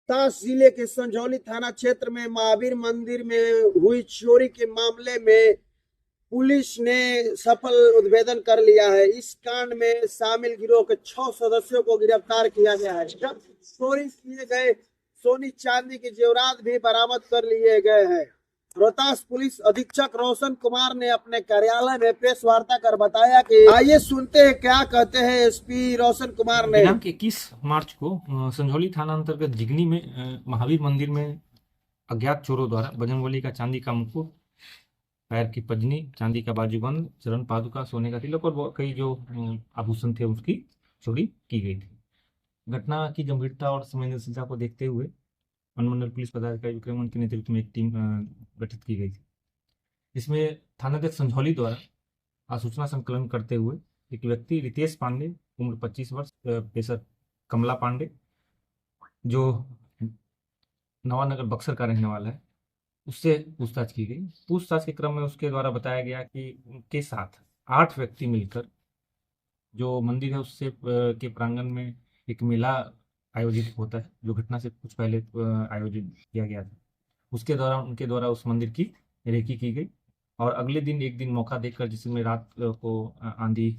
रोहतास जिले के संझौली थाना क्षेत्र में महावीर मंदिर में हुई चोरी के मामले में पुलिस ने सफल उद्भेदन कर लिया है। इस कांड में शामिल गिरोह के 6 सदस्यों को गिरफ्तार किया गया है। जब चोरी किए गए सोनी चांदी के जेवरात भी बरामद कर लिए गए हैं। रोहतास पुलिस अधीक्षक रोशन कुमार ने अपने कार्यालय में प्रेस वार्ता कर बताया कि आइए सुनते हैं क्या कहते हैं एसपी रोशन कुमार ने। दिनांक 21 मार्च को संझौली थाना अंतर्गत जिगनी में महावीर मंदिर में अज्ञात चोरों द्वारा बजरंगबली का चांदी का मुकुट, पैर की पजनी, चांदी का बाजूबंद, चरण पादुका, सोने का तिलक और कई जो आभूषण थे उसकी चोरी की गई थी। घटना की गंभीरता और संवेदनशीलता को देखते हुए अनुमंडल पुलिस पदाधिकारी विक्रमन के नेतृत्व में एक टीम गठित की गई थी। इसमें थानाध्यक्ष संझौली द्वारा आसूचना संकलन करते हुए एक व्यक्ति रितेश पांडे, उम्र 25 वर्ष, पेशा कमला पांडे, जो नवानगर बक्सर का रहने वाला है, उससे पूछताछ की गई। पूछताछ के क्रम में उसके द्वारा बताया गया कि उनके साथ 8 व्यक्ति मिलकर जो मंदिर है उससे के प्रांगण में एक मेला आयोजित होता है, जो घटना से कुछ पहले आयोजित किया गया था। उसके दौरान उनके द्वारा उस मंदिर की रेकी की गई और अगले दिन एक दिन मौका देखकर, जिसमें रात को आंधी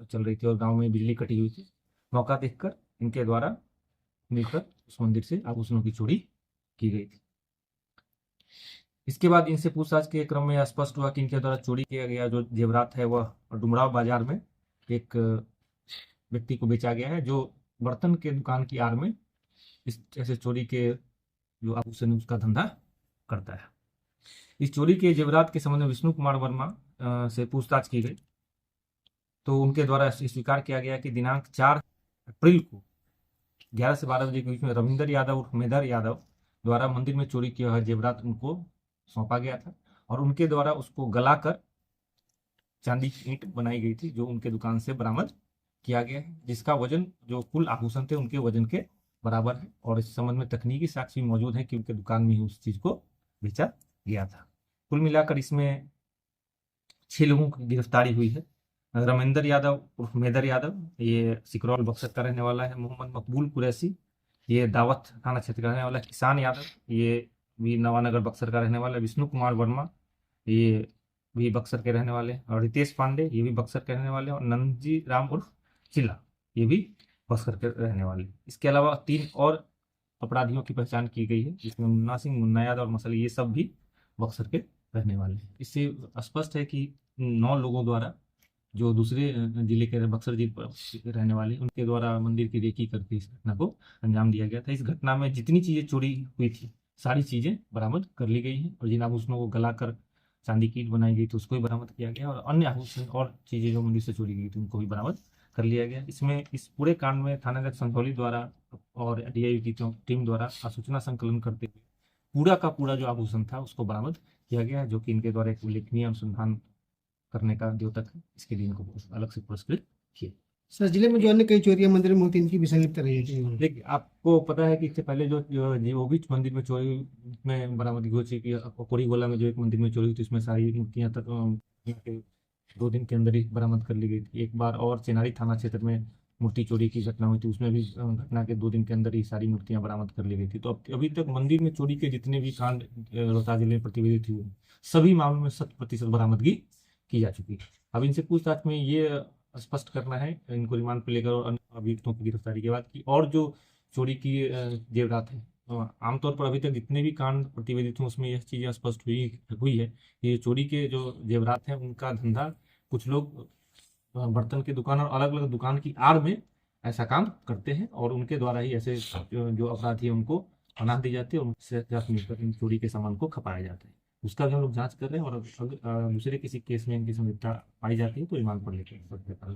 चल रही थी और गांव में बिजली कटी हुई थी, मौका देखकर इनके द्वारा मिलकर उस मंदिर से आभूषणों की चोरी की गई थी। इसके बाद इनसे पूछताछ के क्रम में स्पष्ट हुआ कि इनके द्वारा चोरी किया गया जो जेवरात है वह डुमराव बाजार में एक व्यक्ति को बेचा गया है, जो बर्तन के दुकान की आड़ में इस ऐसे चोरी के जो आभूषण उसका धंधा करता है। इस चोरी के जेवरात के संबंध में विष्णु कुमार वर्मा से पूछताछ की गई तो उनके द्वारा स्वीकार किया गया कि दिनांक 4 अप्रैल को 11 से 12 बजे के बीच में रविंदर यादव और मेधर यादव द्वारा मंदिर में चोरी किया हुआ जेवरात उनको सौंपा गया था और उनके द्वारा उसको गलाकर चांदी की ईंट बनाई गई थी, जो उनके दुकान से बरामद किया गया है, जिसका वजन जो कुल आभूषण थे उनके वजन के बराबर है। और इस संबंध में तकनीकी साक्ष्य मौजूद है कि उनके दुकान में ही उस चीज को बेचा गया था। कुल मिलाकर इसमें 6 लोगों की गिरफ्तारी हुई है। रमेंद्र यादव उर्फ मेदर यादव, ये सिकरौल बक्सर का रहने वाला है। मोहम्मद मकबूल कुरैशी, ये दावत थाना क्षेत्र का रहने वाला है। किसान यादव, ये भी नवानगर बक्सर का रहने वाला है। विष्णु कुमार वर्मा, ये भी बक्सर के रहने वाले हैं। और रितेश पांडे, ये भी बक्सर के रहने वाले हैं। और नंदजी राम उर्फ चिल्ला, ये भी बक्सर के रहने वाले हैं। इसके अलावा 3 और अपराधियों की पहचान की गई है, जिसमें मुन्ना सिंह, मुन्ना यादव और मसली, ये सब भी बक्सर के रहने वाले हैं। इससे स्पष्ट है कि 9 लोगों द्वारा, जो दूसरे जिले के बक्सर जिले पर रहने वाले, उनके द्वारा मंदिर की रेकी करके इस घटना को अंजाम दिया गया था। इस घटना में जितनी चीजें चोरी हुई थी सारी चीजें बरामद कर ली गई हैं और जिन आभूषणों को गलाकर चांदी की ईंट बनाई गई थी उसको भी बरामद किया गया और अन्य आभूषण और चीजें जो मंदिर से चोरी गई थी उनको भी बरामद कर लिया गया। इसमें इस पूरे कांड में थानाध्यक्ष संझौली द्वारा और डीआईजी की टीम द्वारा सूचना संकलन करते हुए पूरा का पूरा जो आभूषण था उसको बरामद किया गया, जो कि इनके द्वारा एक उल्लेखनीय अनुसंधान करने का द्योतक है। इसके लिए इनको अलग से पुरस्कृत किया। सर, जिले में जो अन्य कई चोरियां मंदिर में होती है, इनकी भी संलिप्त रही है। देखिए, आपको पता है कि इससे पहले वो भी मंदिर में चोरी में बरामदगी हुई थी कि कोड़ीगोला में जो एक मंदिर में चोरी हुई थी, उसमें सारी मूर्तियां तक 2 दिन के अंदर ही बरामद कर ली गई थी। एक बार और चेनारी थाना क्षेत्र में मूर्ति चोरी की घटना हुई थी, उसमें भी घटना के 2 दिन के अंदर ही सारी मूर्तियां बरामद कर ली गई थी। तो अभी तक मंदिर में चोरी के जितने भी कांड रोहतास जिले में प्रतिवेदित हुए, सभी मामलों में 100% बरामदगी की जा चुकी है। अब इनसे पूछताछ में ये स्पष्ट करना है, इनको रिमांड पर लेकर और अन्य अभियुक्तों की गिरफ्तारी के बाद की और जो चोरी की जेवरात है, आमतौर पर अभी तक जितने भी कांड प्रतिवेदित हुए उसमें यह चीजें स्पष्ट हुई है कि चोरी के जो जेवरात हैं उनका धंधा कुछ लोग बर्तन की दुकान और अलग अलग दुकान की आड़ में ऐसा काम करते हैं और उनके द्वारा ही ऐसे जो अपराधी है उनको पनाह दी जाती है और उनसे मिलकर इन चोरी के सामान को खपाया जाता है। उसका भी हम लोग जांच कर रहे हैं और अगर दूसरे किसी केस में इनकी संलिप्तता पाई जाती है तो रिमांड पर लेकर